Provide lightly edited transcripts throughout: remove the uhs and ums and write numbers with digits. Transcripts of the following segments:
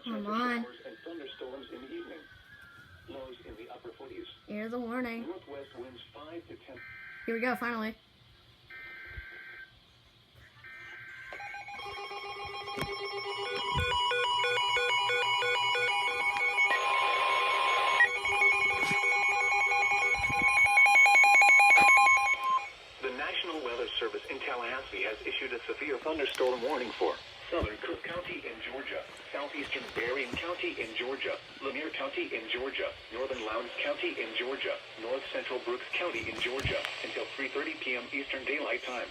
Come on. And thunderstorms in the evening. Lows in the upper 40s. Here's the warning. Northwest winds 5 to 10. Here we go, finally. The National Weather Service in Tallahassee has issued a severe thunderstorm warning for southern Cook County in Georgia, southeastern Berrien County in Georgia, Lanier County in Georgia, northern Lowndes County in Georgia, north central Brooks County in Georgia until 3:30 p.m. Eastern Daylight Time.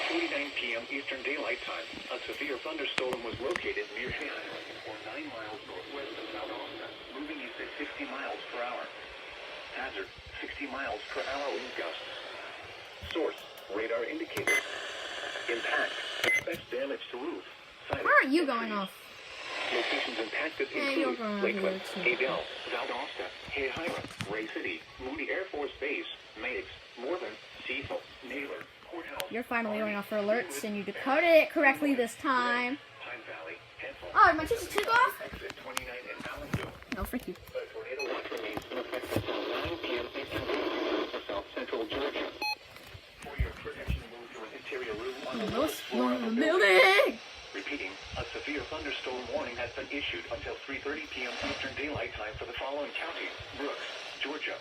Through 49 p.m. Eastern Daylight Time, a severe thunderstorm was located near Hay Island, or 9 miles northwest of South Austin, moving east at 60 miles per hour. Hazard, 60 miles per hour wind gusts. Source, radar indicator. Impact, expects damage to roof. Where are you going off? Locations impacted you're include going Lakeland, over here too. Adel, Valdosta, Hayhira, Ray City, Moody Air Force Base, Meigs, Morven, Cecil, Naylor, Courthouse. You're finally going off for alerts, and you decoded it correctly this time. Pine Valley, Hensel. Oh, my teacher took off? Exit 29 in Allendale. No, freak you. A tornado watch remains in effect until 9 p.m. Eastern Daylight for South Central Georgia. For your protection, move to an interior room on the lowest floor of the building! Repeating, a severe thunderstorm warning has been issued until 3:30 p.m. Eastern Daylight Time for the following counties: Brooks, Georgia,